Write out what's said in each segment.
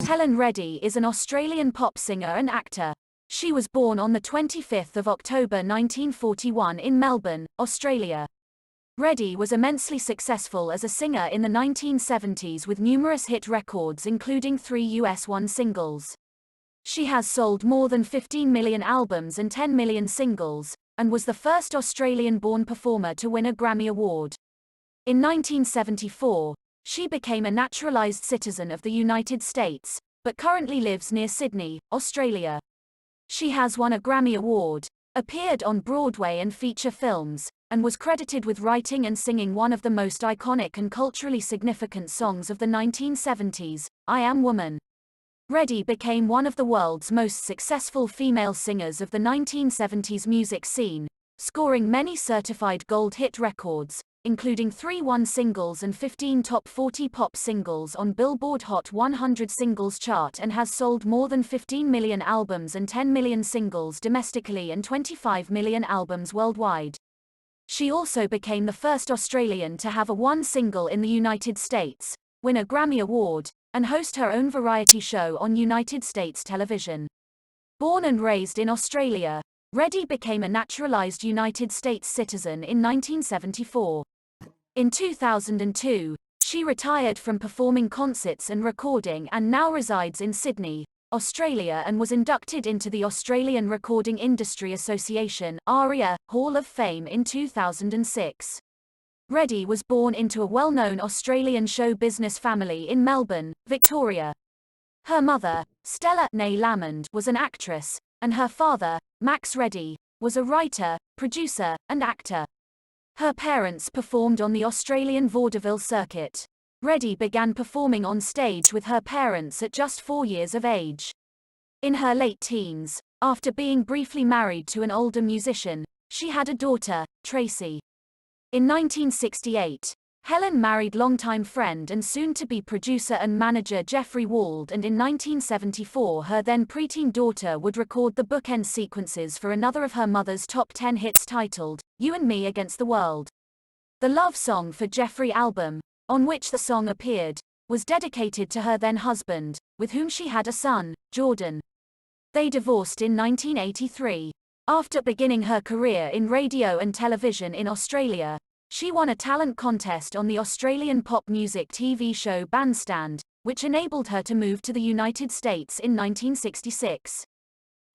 Helen Reddy is an Australian pop singer and actor. She was born on the 25th of October 1941 in Melbourne, Australia. Reddy was immensely successful as a singer in the 1970s with numerous hit records including 3 US-1 singles. She has sold more than 15 million albums and 10 million singles, and was the first Australian-born performer to win a Grammy Award. In 1974, she became a naturalized citizen of the United States, but currently lives near Sydney, Australia. She has won a Grammy Award, appeared on Broadway and feature films, and was credited with writing and singing one of the most iconic and culturally significant songs of the 1970s, I Am Woman. Reddy became one of the world's most successful female singers of the 1970s music scene, scoring many certified gold hit records, including 3 1 singles and 15 top 40 pop singles on Billboard Hot 100 singles chart, and has sold more than 15 million albums and 10 million singles domestically and 25 million albums worldwide. She also became the first Australian to have a one single in the United States, win a Grammy Award, and host her own variety show on United States television. Born and raised in Australia, Reddy became a naturalized United States citizen in 1974. In 2002, she retired from performing concerts and recording and now resides in Sydney, Australia, and was inducted into the Australian Recording Industry Association (ARIA) Hall of Fame in 2006. Reddy was born into a well-known Australian show business family in Melbourne, Victoria. Her mother, Stella "Nay" Lamond, was an actress, and her father, Max Reddy, was a writer, producer, and actor. Her parents performed on the Australian vaudeville circuit. Reddy began performing on stage with her parents at just 4 years of age. In her late teens, after being briefly married to an older musician, she had a daughter, Tracy. In 1968, Helen married longtime friend and soon-to-be producer and manager Jeffrey Wald, and in 1974 her then preteen daughter would record the bookend sequences for another of her mother's top 10 hits titled, You and Me Against the World. The love song for Jeffrey album, on which the song appeared, was dedicated to her then husband, with whom she had a son, Jordan. They divorced in 1983. After beginning her career in radio and television in Australia, she won a talent contest on the Australian pop music TV show Bandstand, which enabled her to move to the United States in 1966.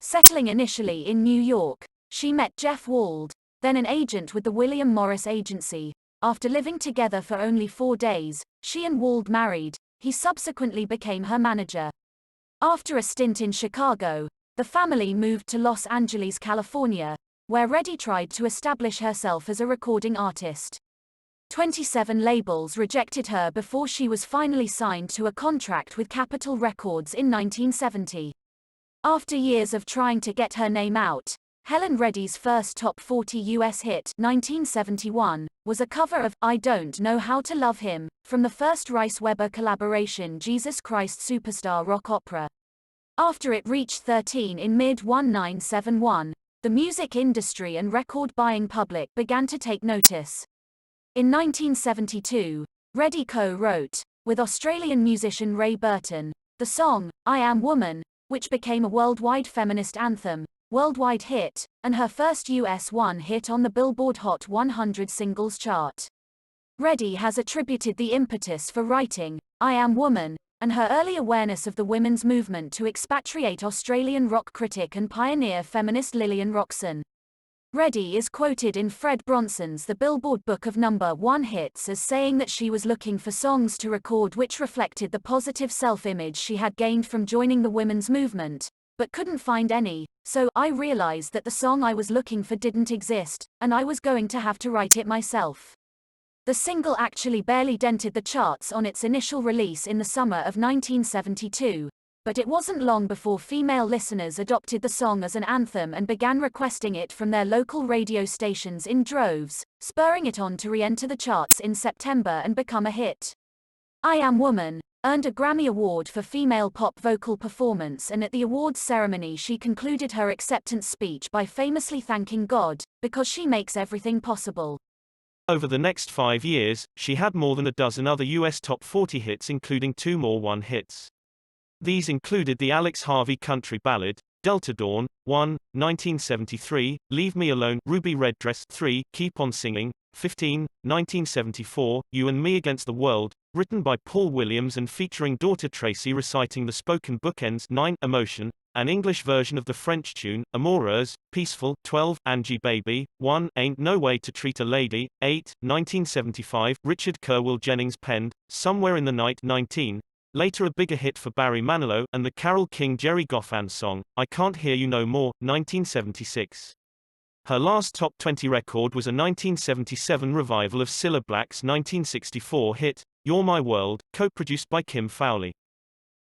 Settling initially in New York, she met Jeff Wald, then an agent with the William Morris Agency. After living together for only 4 days, she and Wald married. He subsequently became her manager. After a stint in Chicago, the family moved to Los Angeles, California, where Reddy tried to establish herself as a recording artist. 27 labels rejected her before she was finally signed to a contract with Capitol Records in 1970. After years of trying to get her name out, Helen Reddy's first top 40 US hit, 1971, was a cover of I Don't Know How to Love Him, from the first Rice-Weber collaboration Jesus Christ Superstar rock opera. After it reached 13 in mid-1971, the music industry and record-buying public began to take notice. In 1972, Reddy co-wrote, with Australian musician Ray Burton, the song, I Am Woman, which became a worldwide feminist anthem, worldwide hit, and her first US-1 hit on the Billboard Hot 100 singles chart. Reddy has attributed the impetus for writing, I Am Woman, and her early awareness of the women's movement to expatriate Australian rock critic and pioneer feminist Lillian Roxon. Reddy is quoted in Fred Bronson's The Billboard Book of Number 1 Hits as saying that she was looking for songs to record which reflected the positive self-image she had gained from joining the women's movement, but couldn't find any, so I realized that the song I was looking for didn't exist, and I was going to have to write it myself. The single actually barely dented the charts on its initial release in the summer of 1972, but it wasn't long before female listeners adopted the song as an anthem and began requesting it from their local radio stations in droves, spurring it on to re-enter the charts in September and become a hit. I Am Woman earned a Grammy Award for female pop vocal performance, and at the awards ceremony she concluded her acceptance speech by famously thanking God, because she makes everything possible. Over the next 5 years, she had more than a dozen other US top 40 hits, including 2 more one hits. These included the Alex Harvey country ballad, Delta Dawn, 1, 1973, Leave Me Alone, Ruby Red Dress, 3, Keep on Singing, 15, 1974, You and Me Against the World, written by Paul Williams and featuring daughter Tracy reciting the spoken bookends, 9, Emotion, an English version of the French tune, Amoureuse, Peaceful, 12, Angie Baby, 1, Ain't No Way to Treat a Lady, 8, 1975, Richard Kerwell Jennings penned, Somewhere in the Night, 19, later a bigger hit for Barry Manilow, and the Carole King-Jerry Goffin song, I Can't Hear You No More, 1976. Her last top 20 record was a 1977 revival of Cilla Black's 1964 hit, You're My World, co-produced by Kim Fowley.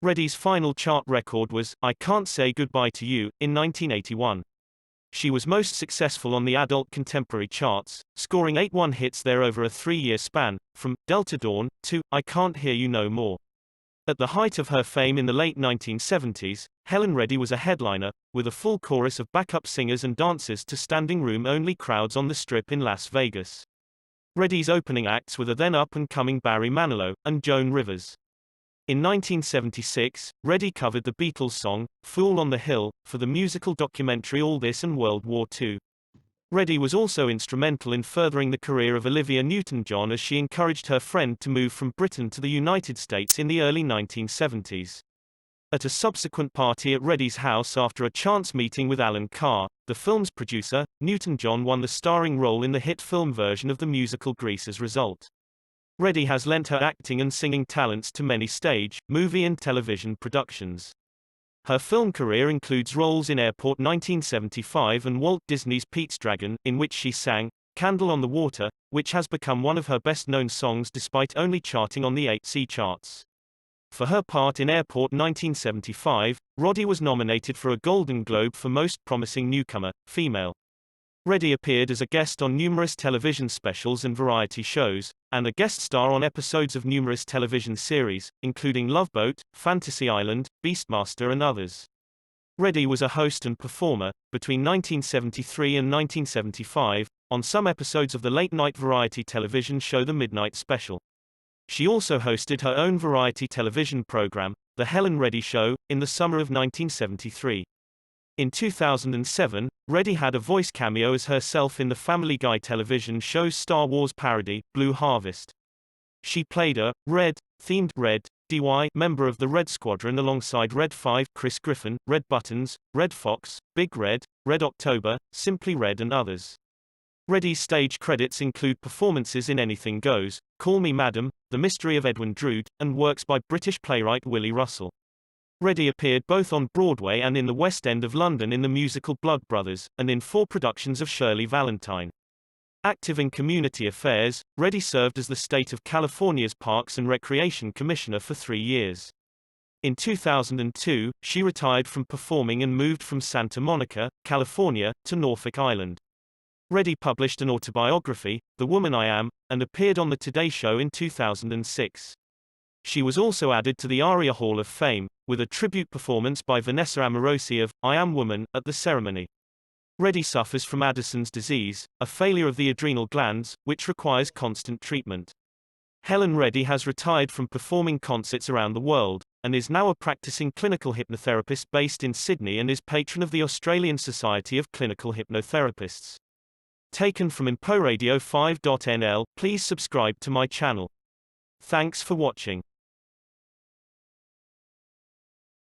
Reddy's final chart record was I Can't Say Goodbye to You, in 1981. She was most successful on the adult contemporary charts, scoring 8 one-hits there over a 3-year span, from Delta Dawn to I Can't Hear You No More. At the height of her fame in the late 1970s, Helen Reddy was a headliner, with a full chorus of backup singers and dancers to standing-room-only crowds on the Strip in Las Vegas. Reddy's opening acts were the then up-and-coming Barry Manilow, and Joan Rivers. In 1976, Reddy covered the Beatles' song, Fool on the Hill, for the musical documentary All This and World War II. Reddy was also instrumental in furthering the career of Olivia Newton-John as she encouraged her friend to move from Britain to the United States in the early 1970s. At a subsequent party at Reddy's house after a chance meeting with Alan Carr, the film's producer, Newton-John won the starring role in the hit film version of the musical Grease as result. Reddy has lent her acting and singing talents to many stage, movie and television productions. Her film career includes roles in Airport 1975 and Walt Disney's Pete's Dragon, in which she sang Candle on the Water, which has become one of her best-known songs despite only charting on the 8C charts. For her part in Airport 1975, Reddy was nominated for a Golden Globe for Most Promising Newcomer, Female. Reddy appeared as a guest on numerous television specials and variety shows, and a guest star on episodes of numerous television series, including Love Boat, Fantasy Island, Beastmaster and others. Reddy was a host and performer, between 1973 and 1975, on some episodes of the late-night variety television show The Midnight Special. She also hosted her own variety television program, The Helen Reddy Show, in the summer of 1973. In 2007, Reddy had a voice cameo as herself in the Family Guy television show's Star Wars parody, Blue Harvest. She played a Red-themed Red DY member of the Red Squadron alongside Red 5, Chris Griffin, Red Buttons, Red Fox, Big Red, Red October, Simply Red and others. Reddy's stage credits include performances in Anything Goes, Call Me Madam, The Mystery of Edwin Drood, and works by British playwright Willie Russell. Reddy appeared both on Broadway and in the West End of London in the musical Blood Brothers, and in 4 productions of Shirley Valentine. Active in community affairs, Reddy served as the state of California's Parks and Recreation Commissioner for 3 years. In 2002, she retired from performing and moved from Santa Monica, California, to Norfolk Island. Reddy published an autobiography, The Woman I Am, and appeared on The Today Show in 2006. She was also added to the ARIA Hall of Fame, with a tribute performance by Vanessa Amorosi of I Am Woman at the ceremony. Reddy suffers from Addison's disease, a failure of the adrenal glands, which requires constant treatment. Helen Reddy has retired from performing concerts around the world, and is now a practicing clinical hypnotherapist based in Sydney and is patron of the Australian Society of Clinical Hypnotherapists. Taken from InfoRadio5.nl, please subscribe to my channel. Thanks for watching.